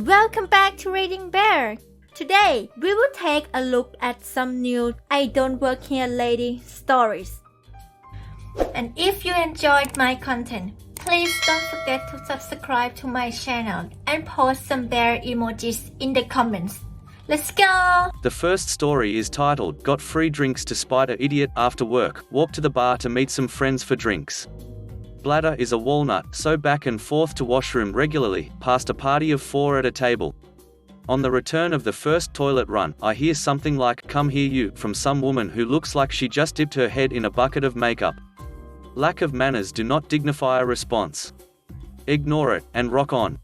Welcome back to Reading Bear. Today, we will take a look at some new IDontWorkHereLady stories. And if you enjoyed my content, please don't forget to subscribe to my channel and post some bear emojis in the comments. Let's go! The first story is titled, Got Free Drinks to Spite a Idiot After Work, Walked to the bar to meet some friends for drinks. Bladder is a walnut, so back and forth to washroom regularly, past a party of 4 at a table. On the return of the first toilet run, I hear something like, "Come here you," from some woman who looks like she just dipped her head in a bucket of makeup. Lack of manners do not dignify a response. Ignore it, and rock on.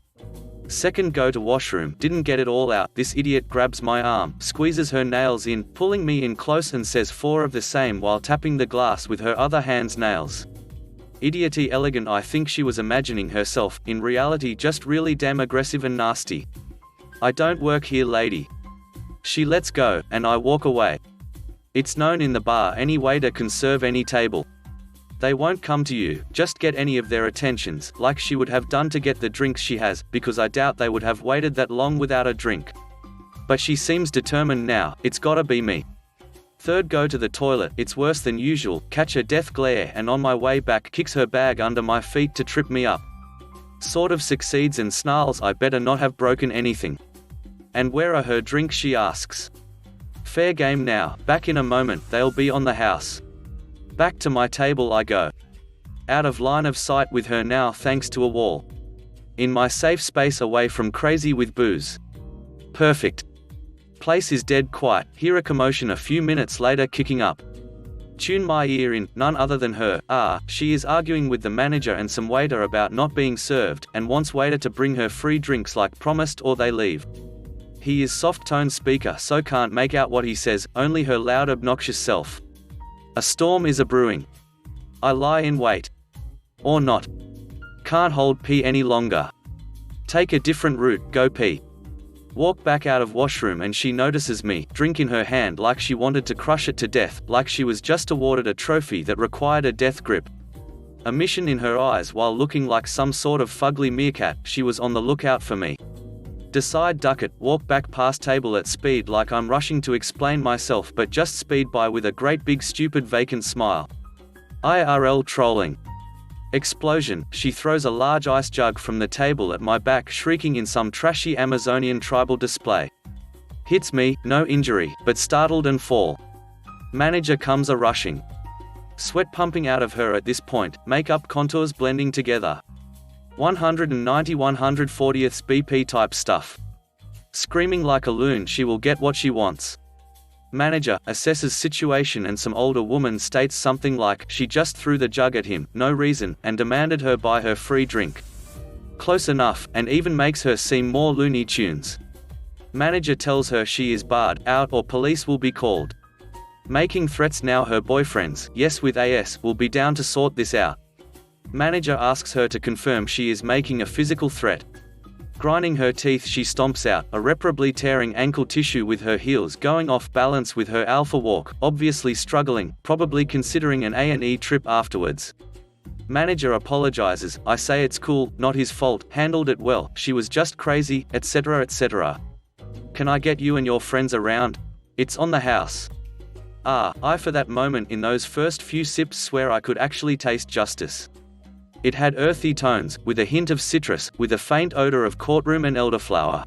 Second go to washroom, didn't get it all out, this idiot grabs my arm, squeezes her nails in, pulling me in close and says 4 of the same while tapping the glass with her other hand's nails. Idioty elegant. I think she was imagining herself, in reality just really damn aggressive and nasty. I don't work here, lady. She lets go, and I walk away. It's known in the bar any waiter can serve any table. They won't come to you, just get any of their attentions, like she would have done to get the drinks she has, because I doubt they would have waited that long without a drink. But she seems determined now, it's gotta be me. Third go to the toilet, it's worse than usual, catch a death glare and on my way back kicks her bag under my feet to trip me up. Sort of succeeds and snarls, I better not have broken anything. And where are her drinks, she asks. Fair game now, back in a moment, they'll be on the house. Back to my table I go. Out of line of sight with her now thanks to a wall. In my safe space away from crazy with booze. Perfect. Place is dead quiet, hear a commotion a few minutes later kicking up. Tune my ear in, none other than her. She is arguing with the manager and some waiter about not being served, and wants waiter to bring her free drinks like promised or they leave. He is soft-toned speaker so can't make out what he says, only her loud obnoxious self. A storm is a-brewing. I lie in wait. Or not. Can't hold pee any longer. Take a different route, go pee. Walk back out of washroom and she notices me, drink in her hand like she wanted to crush it to death, like she was just awarded a trophy that required a death grip. A mission in her eyes while looking like some sort of fugly meerkat, she was on the lookout for me. Decide duck it, walk back past table at speed like I'm rushing to explain myself but just speed by with a great big stupid vacant smile. IRL trolling. Explosion, she throws a large ice jug from the table at my back shrieking in some trashy Amazonian tribal display. Hits me, no injury, but startled and fall. Manager comes a-rushing. Sweat pumping out of her at this point, makeup contours blending together. 190/140th BP type stuff. Screaming like a loon she will get what she wants. Manager assesses situation and some older woman states something like, she just threw the jug at him, no reason, and demanded her buy her free drink. Close enough, and even makes her seem more Looney Tunes. Manager tells her she is barred out or police will be called. Making threats now her boyfriends, yes with AS, will be down to sort this out. Manager asks her to confirm she is making a physical threat. Grinding her teeth she stomps out, irreparably tearing ankle tissue with her heels, going off balance with her alpha walk, obviously struggling, probably considering an A&E trip afterwards. Manager apologizes, I say it's cool, not his fault, handled it well, she was just crazy, etc etc. Can I get you and your friends around? It's on the house. I for that moment in those first few sips swear I could actually taste justice. It had earthy tones, with a hint of citrus, with a faint odor of courtroom and elderflower.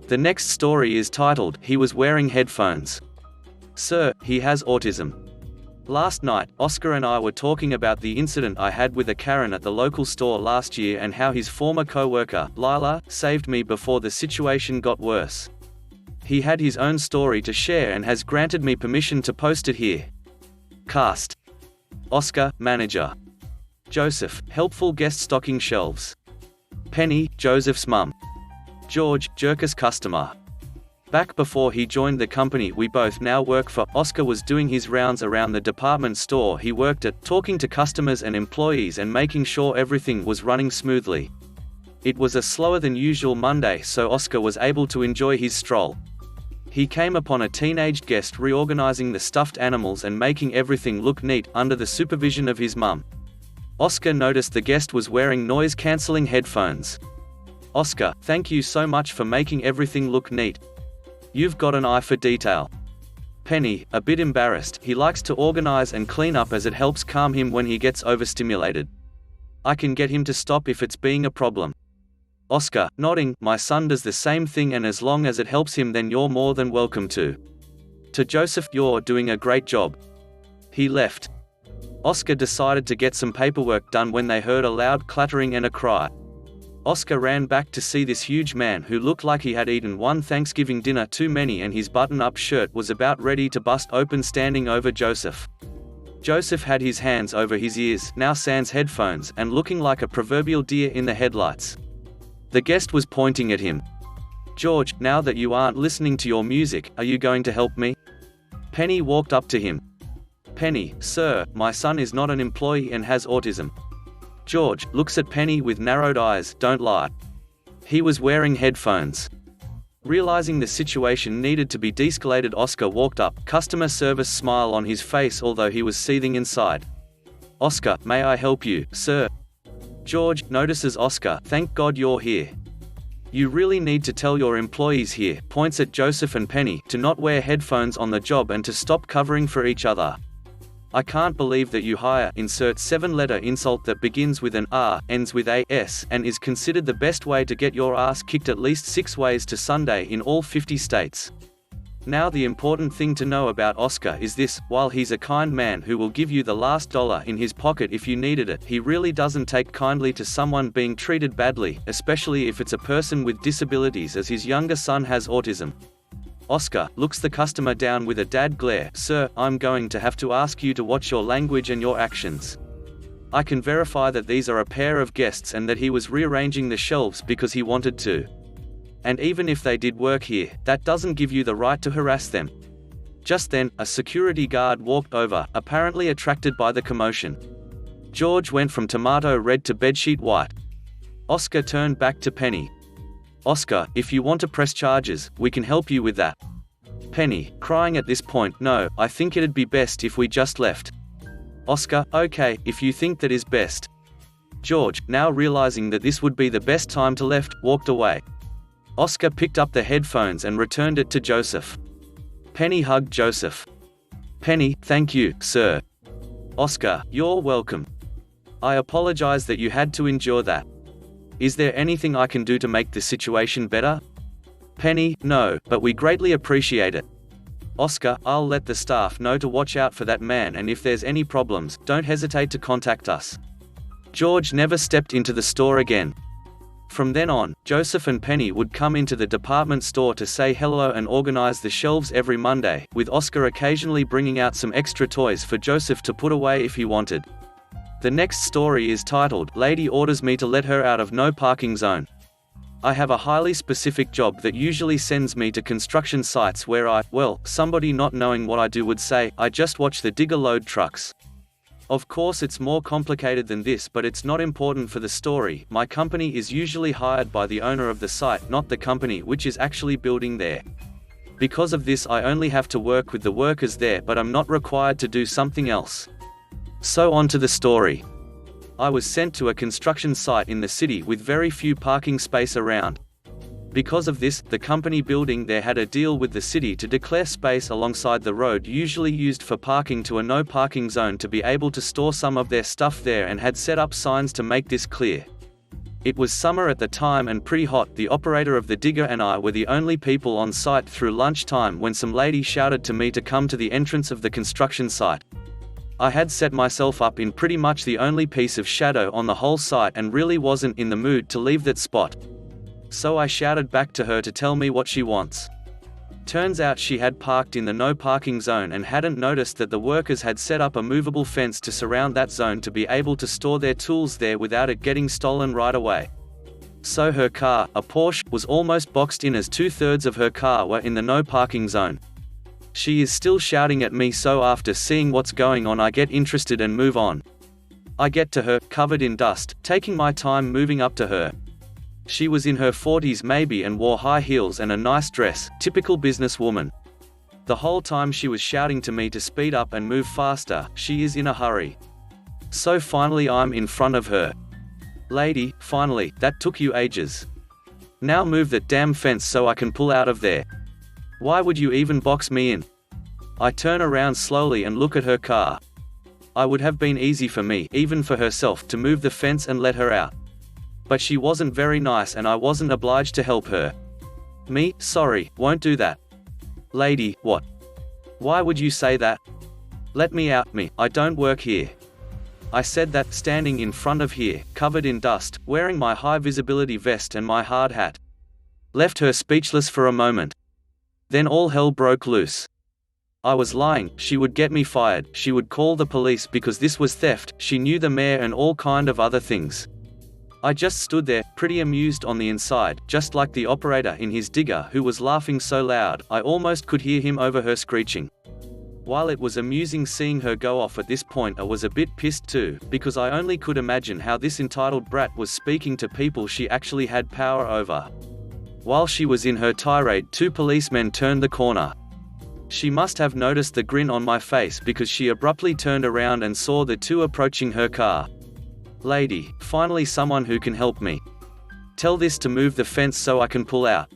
The next story is titled, He Was Wearing Headphones. Sir, he has autism. Last night, Oscar and I were talking about the incident I had with a Karen at the local store last year and how his former co-worker, Lila, saved me before the situation got worse. He had his own story to share and has granted me permission to post it here. Cast. Oscar, manager. Joseph, helpful guest stocking shelves. Penny, Joseph's mum. George, Jerkus customer. Back before he joined the company we both now work for, Oscar was doing his rounds around the department store he worked at, talking to customers and employees and making sure everything was running smoothly. It was a slower than usual Monday, so Oscar was able to enjoy his stroll. He came upon a teenage guest reorganizing the stuffed animals and making everything look neat, under the supervision of his mum. Oscar noticed the guest was wearing noise-cancelling headphones. Oscar, thank you so much for making everything look neat. You've got an eye for detail. Penny, a bit embarrassed, he likes to organize and clean up as it helps calm him when he gets overstimulated. I can get him to stop if it's being a problem. Oscar, nodding, my son does the same thing, and as long as it helps him, then you're more than welcome to. To Joseph, you're doing a great job. He left. Oscar decided to get some paperwork done when they heard a loud clattering and a cry. Oscar ran back to see this huge man who looked like he had eaten one Thanksgiving dinner too many, and his button-up shirt was about ready to bust open standing over Joseph. Joseph had his hands over his ears, now sans headphones, and looking like a proverbial deer in the headlights. The guest was pointing at him. George, now that you aren't listening to your music, are you going to help me? Penny walked up to him. Penny, sir, my son is not an employee and has autism. George looks at Penny with narrowed eyes, don't lie. He was wearing headphones. Realizing the situation needed to be de-escalated, Oscar walked up, customer service smile on his face although he was seething inside. Oscar, may I help you, sir? George notices Oscar, thank God you're here. You really need to tell your employees here, points at Joseph and Penny, to not wear headphones on the job and to stop covering for each other. I can't believe that you hire, insert 7-letter insult that begins with an R, ends with a S, and is considered the best way to get your ass kicked at least 6 ways to Sunday in all 50 states. Now the important thing to know about Oscar is this: while he's a kind man who will give you the last dollar in his pocket if you needed it, he really doesn't take kindly to someone being treated badly, especially if it's a person with disabilities, as his younger son has autism. Oscar looks the customer down with a dad glare. Sir, I'm going to have to ask you to watch your language and your actions. I can verify that these are a pair of guests and that he was rearranging the shelves because he wanted to. And even if they did work here, that doesn't give you the right to harass them. Just then, a security guard walked over, apparently attracted by the commotion. George went from tomato red to bedsheet white. Oscar turned back to Penny. Oscar, if you want to press charges, we can help you with that. Penny, crying at this point, no, I think it'd be best if we just left. Oscar, okay, if you think that is best. George, now realizing that this would be the best time to left, walked away. Oscar picked up the headphones and returned it to Joseph. Penny hugged Joseph. Penny, thank you, sir. Oscar, you're welcome. I apologize that you had to endure that. Is there anything I can do to make the situation better? Penny, no, but we greatly appreciate it. Oscar, I'll let the staff know to watch out for that man, and if there's any problems, don't hesitate to contact us. George never stepped into the store again. From then on, Joseph and Penny would come into the department store to say hello and organize the shelves every Monday, with Oscar occasionally bringing out some extra toys for Joseph to put away if he wanted. The next story is titled, Lady Orders Me to Let Her Out of No Parking Zone. I have a highly specific job that usually sends me to construction sites where somebody not knowing what I do would say, I just watch the digger load trucks. Of course it's more complicated than this, but it's not important for the story. My company is usually hired by the owner of the site, not the company which is actually building there. Because of this I only have to work with the workers there, but I'm not required to do something else. So on to the story. I was sent to a construction site in the city with very few parking space around. Because of this, the company building there had a deal with the city to declare space alongside the road usually used for parking to a no parking zone to be able to store some of their stuff there, and had set up signs to make this clear. It was summer at the time and pretty hot. The operator of the digger and I were the only people on site through lunchtime when some lady shouted to me to come to the entrance of the construction site. I had set myself up in pretty much the only piece of shadow on the whole site and really wasn't in the mood to leave that spot. So I shouted back to her to tell me what she wants. Turns out she had parked in the no parking zone and hadn't noticed that the workers had set up a movable fence to surround that zone to be able to store their tools there without it getting stolen right away. So her car, a Porsche, was almost boxed in, as 2/3 of her car were in the no parking zone. She is still shouting at me, so after seeing what's going on I get interested and move on. I get to her, covered in dust, taking my time moving up to her. She was in her 40s maybe and wore high heels and a nice dress, typical businesswoman. The whole time she was shouting to me to speed up and move faster. She is in a hurry. So finally I'm in front of her. Lady, finally, that took you ages. Now move that damn fence so I can pull out of there. Why would you even box me in? I turn around slowly and look at her car. It would have been easy for me, even for herself, to move the fence and let her out. But she wasn't very nice and I wasn't obliged to help her. Me, sorry, won't do that. Lady, what? Why would you say that? Let me out, me, I don't work here. I said that, standing in front of here, covered in dust, wearing my high-visibility vest and my hard hat. Left her speechless for a moment. Then all hell broke loose. I was lying, she would get me fired, she would call the police because this was theft, she knew the mayor and all kind of other things. I just stood there, pretty amused on the inside, just like the operator in his digger who was laughing so loud, I almost could hear him over her screeching. While it was amusing seeing her go off at this point, I was a bit pissed too, because I only could imagine how this entitled brat was speaking to people she actually had power over. While she was in her tirade, 2 policemen turned the corner. She must have noticed the grin on my face because she abruptly turned around and saw the 2 approaching her car. Lady, finally someone who can help me. Tell this to move the fence so I can pull out.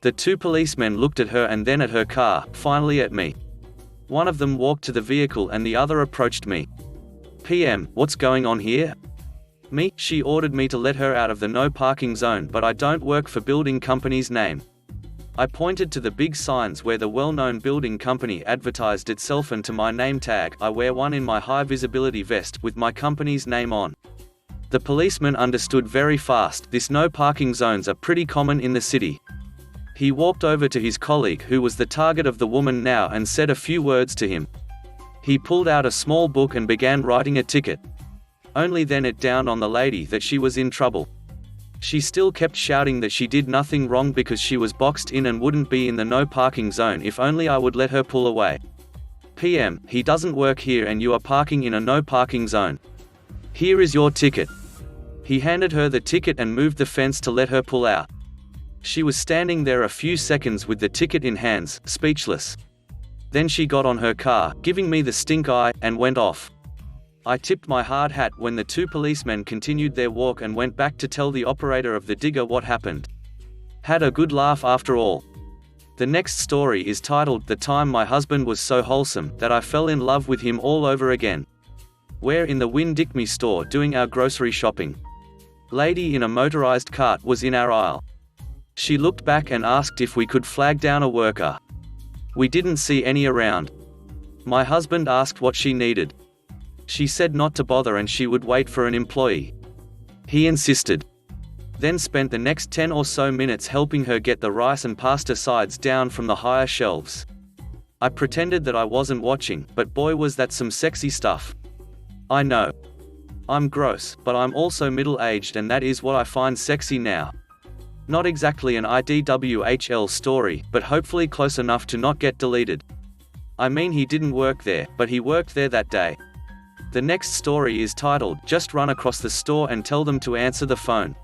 The 2 policemen looked at her and then at her car, finally at me. One of them walked to the vehicle and the other approached me. PM, what's going on here? Me, she ordered me to let her out of the no parking zone, but I don't work for building company's name. I pointed to the big signs where the well-known building company advertised itself and to my name tag. I wear one in my high-visibility vest with my company's name on. The policeman understood very fast, this no parking zones are pretty common in the city. He walked over to his colleague who was the target of the woman now and said a few words to him. He pulled out a small book and began writing a ticket. Only then it dawned on the lady that she was in trouble. She still kept shouting that she did nothing wrong because she was boxed in and wouldn't be in the no parking zone if only I would let her pull away. PM, he doesn't work here and you are parking in a no parking zone. Here is your ticket. He handed her the ticket and moved the fence to let her pull out. She was standing there a few seconds with the ticket in hands, speechless. Then she got on her car, giving me the stink eye, and went off. I tipped my hard hat when the 2 policemen continued their walk and went back to tell the operator of the digger what happened. Had a good laugh after all. The next story is titled The Time My Husband Was So Wholesome That I Fell in Love with Him All Over Again. We're in the Winn-Dickie store doing our grocery shopping. Lady in a motorized cart was in our aisle. She looked back and asked if we could flag down a worker. We didn't see any around. My husband asked what she needed. She said not to bother and she would wait for an employee. He insisted. Then spent the next 10 or so minutes helping her get the rice and pasta sides down from the higher shelves. I pretended that I wasn't watching, but boy was that some sexy stuff. I know. I'm gross, but I'm also middle-aged and that is what I find sexy now. Not exactly an IDWHL story, but hopefully close enough to not get deleted. I mean, he didn't work there, but he worked there that day. The next story is titled, Just Run Across the Store and Tell Them to Answer the Phone.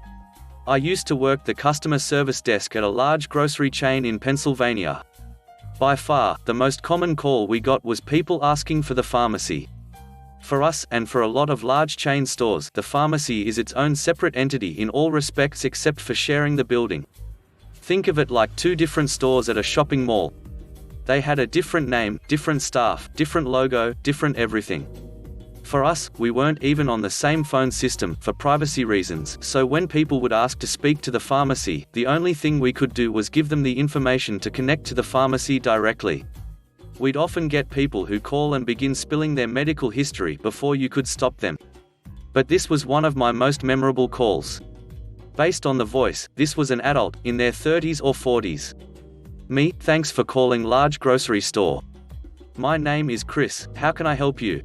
I used to work the customer service desk at a large grocery chain in Pennsylvania. By far, the most common call we got was people asking for the pharmacy. For us, and for a lot of large chain stores, the pharmacy is its own separate entity in all respects except for sharing the building. Think of it like 2 different stores at a shopping mall. They had a different name, different staff, different logo, different everything. For us, we weren't even on the same phone system, for privacy reasons, so when people would ask to speak to the pharmacy, the only thing we could do was give them the information to connect to the pharmacy directly. We'd often get people who call and begin spilling their medical history before you could stop them. But this was one of my most memorable calls. Based on the voice, this was an adult, in their 30s or 40s. Me, thanks for calling large grocery store. My name is Chris, how can I help you?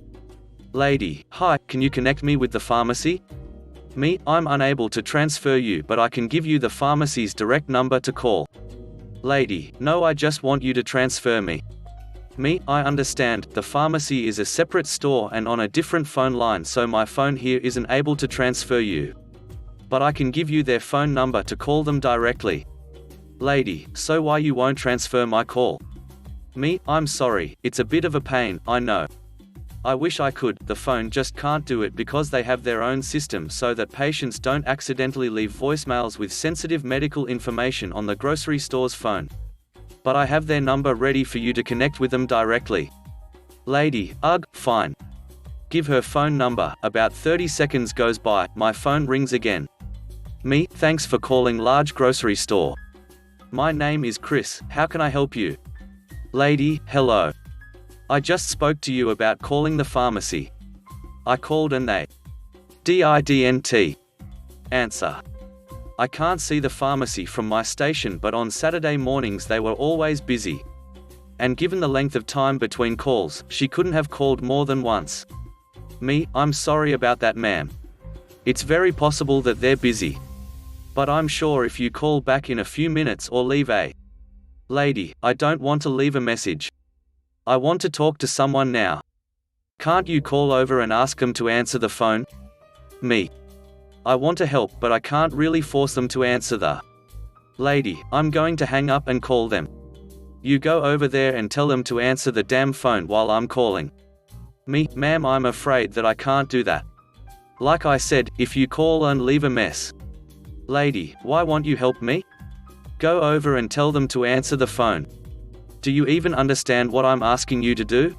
Lady, hi, can you connect me with the pharmacy? Me, I'm unable to transfer you but I can give you the pharmacy's direct number to call. Lady, no, I just want you to transfer me. Me, I understand, the pharmacy is a separate store and on a different phone line so my phone here isn't able to transfer you. But I can give you their phone number to call them directly. Lady, so why you won't transfer my call? Me, I'm sorry, it's a bit of a pain, I know. I wish I could, the phone just can't do it because they have their own system so that patients don't accidentally leave voicemails with sensitive medical information on the grocery store's phone. But I have their number ready for you to connect with them directly. Lady, ugh, fine. Give her phone number. About 30 seconds goes by, my phone rings again. Me, thanks for calling large grocery store. My name is Chris, how can I help you? Lady, hello. I just spoke to you about calling the pharmacy. I called and they didn't answer. I can't see the pharmacy from my station, but on Saturday mornings they were always busy. And given the length of time between calls, she couldn't have called more than once. Me, I'm sorry about that, ma'am. It's very possible that they're busy. But I'm sure if you call back in a few minutes or leave a Lady, I don't want to leave a message. I want to talk to someone now. Can't you call over and ask them to answer the phone? Me. I want to help, but I can't really force them to answer the Lady, I'm going to hang up and call them. You go over there and tell them to answer the damn phone while I'm calling. Me, ma'am, I'm afraid that I can't do that. Like I said, if you call and leave a mess. Lady, why won't you help me? Go over and tell them to answer the phone. Do you even understand what I'm asking you to do?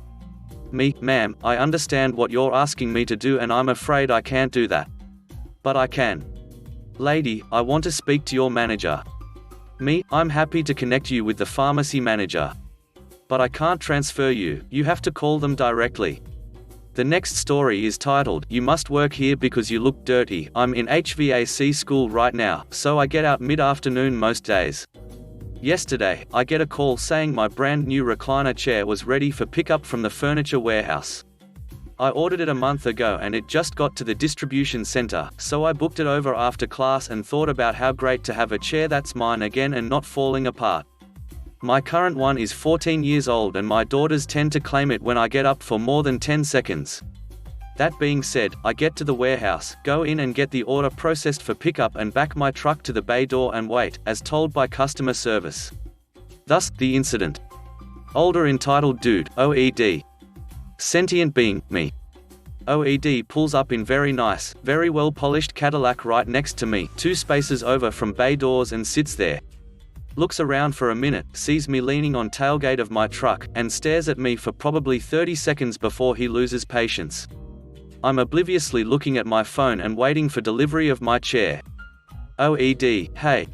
Me, ma'am, I understand what you're asking me to do and I'm afraid I can't do that. But I can. Lady, I want to speak to your manager. Me, I'm happy to connect you with the pharmacy manager. But I can't transfer you, you have to call them directly. The next story is titled, You Must Work Here Because You Look Dirty. I'm in HVAC school right now, so I get out mid-afternoon most days. Yesterday, I get a call saying my brand new recliner chair was ready for pickup from the furniture warehouse. I ordered it a month ago and it just got to the distribution center, so I booked it over after class and thought about how great to have a chair that's mine again and not falling apart. My current one is 14 years old and my daughters tend to claim it when I get up for more than 10 seconds. That being said, I get to the warehouse, go in and get the order processed for pickup and back my truck to the bay door and wait, as told by customer service. Thus, the incident. Older entitled dude, OED. Sentient being, me. OED pulls up in very nice, very well polished Cadillac right next to me, 2 spaces over from bay doors, and sits there. Looks around for a minute, sees me leaning on tailgate of my truck, and stares at me for probably 30 seconds before he loses patience. I'm obliviously looking at my phone and waiting for delivery of my chair. OED, hey.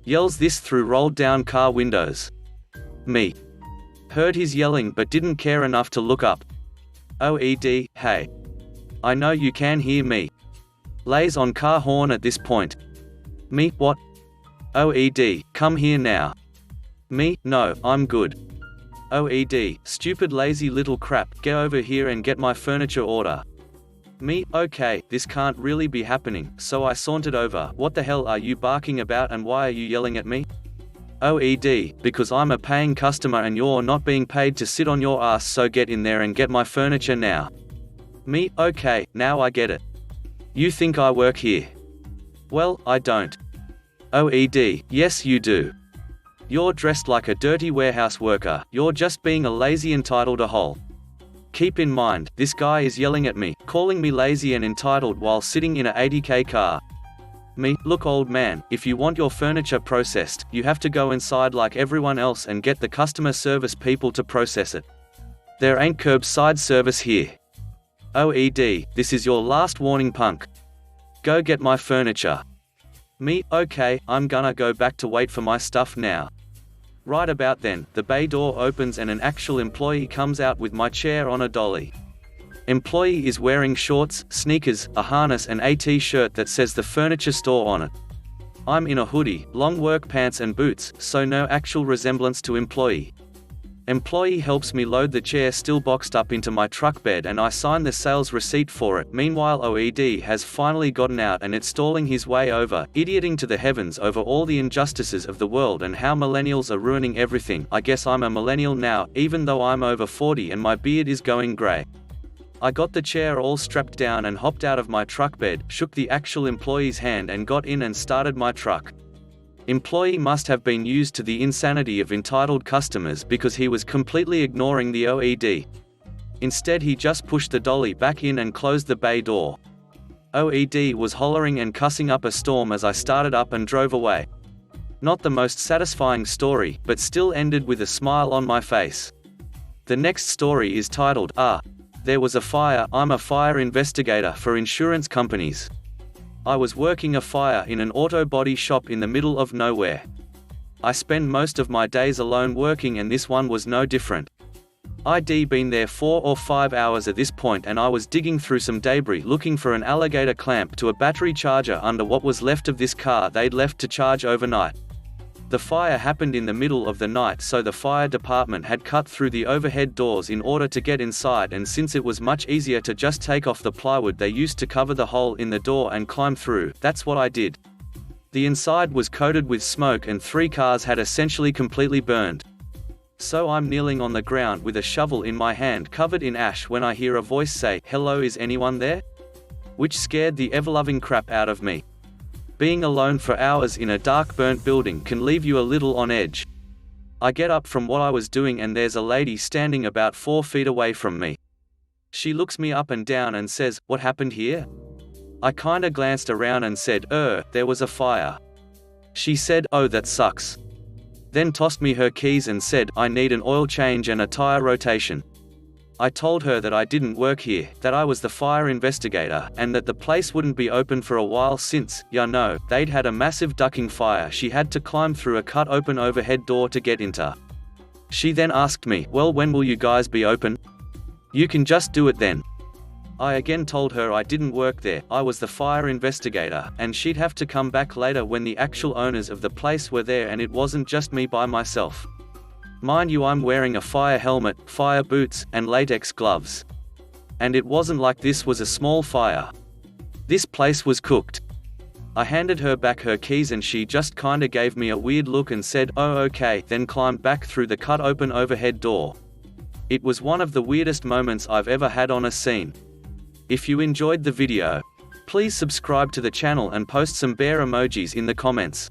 Yells this through rolled down car windows. Me. Heard his yelling but didn't care enough to look up. OED, hey. I know you can hear me. Lays on car horn at this point. Me, what? OED, come here now. Me, no, I'm good. OED, stupid lazy little crap, get over here and get my furniture order. Me, okay, this can't really be happening, so I sauntered over. What the hell are you barking about and why are you yelling at me? OED, because I'm a paying customer and you're not being paid to sit on your ass, so get in there and get my furniture now. Me, okay, now I get it. You think I work here? Well, I don't. OED, yes you do. You're dressed like a dirty warehouse worker, you're just being a lazy entitled a hole. Keep in mind, this guy is yelling at me, calling me lazy and entitled while sitting in a $80K car. Me, look old man, if you want your furniture processed, you have to go inside like everyone else and get the customer service people to process it. There ain't curbside service here. OED, this is your last warning, punk. Go get my furniture. Me, okay, I'm gonna go back to wait for my stuff now. Right about then, the bay door opens and an actual employee comes out with my chair on a dolly. Employee is wearing shorts, sneakers, a harness and a t-shirt that says the furniture store on it. I'm in a hoodie, long work pants and boots, so no actual resemblance to employee. Employee helps me load the chair still boxed up into my truck bed and I sign the sales receipt for it. Meanwhile OED has finally gotten out and it's stalling his way over, idioting to the heavens over all the injustices of the world and how millennials are ruining everything. I guess I'm a millennial now, even though I'm over 40 and my beard is going grey. I got the chair all strapped down and hopped out of my truck bed, shook the actual employee's hand and got in and started my truck. Employee must have been used to the insanity of entitled customers because he was completely ignoring the OED. Instead he just pushed the dolly back in and closed the bay door. OED was hollering and cussing up a storm as I started up and drove away. Not the most satisfying story, but still ended with a smile on my face. The next story is titled, There Was a Fire. I'm a fire investigator for insurance companies. I was working a fire in an auto body shop in the middle of nowhere. I spend most of my days alone working, and this one was no different. I'd been there 4 or 5 hours at this point, and I was digging through some debris looking for an alligator clamp to a battery charger under what was left of this car they'd left to charge overnight. The fire happened in the middle of the night, so the fire department had cut through the overhead doors in order to get inside, and since it was much easier to just take off the plywood they used to cover the hole in the door and climb through, that's what I did. The inside was coated with smoke and 3 cars had essentially completely burned. So I'm kneeling on the ground with a shovel in my hand covered in ash when I hear a voice say, "Hello, is anyone there?" Which scared the ever-loving crap out of me. Being alone for hours in a dark burnt building can leave you a little on edge. I get up from what I was doing and there's a lady standing about 4 feet away from me. She looks me up and down and says, "What happened here?" I kinda glanced around and said, There was a fire." She said, "Oh, that sucks." Then tossed me her keys and said, "I need an oil change and a tire rotation." I told her that I didn't work here, that I was the fire investigator, and that the place wouldn't be open for a while since, they'd had a massive ducking fire she had to climb through a cut-open overhead door to get into. She then asked me, "Well, when will you guys be open? You can just do it then." I again told her I didn't work there, I was the fire investigator, and she'd have to come back later when the actual owners of the place were there and it wasn't just me by myself. Mind you, I'm wearing a fire helmet, fire boots, and latex gloves. And it wasn't like this was a small fire. This place was cooked. I handed her back her keys and she just kinda gave me a weird look and said, "Oh okay," then climbed back through the cut-open overhead door. It was one of the weirdest moments I've ever had on a scene. If you enjoyed the video, please subscribe to the channel and post some bear emojis in the comments.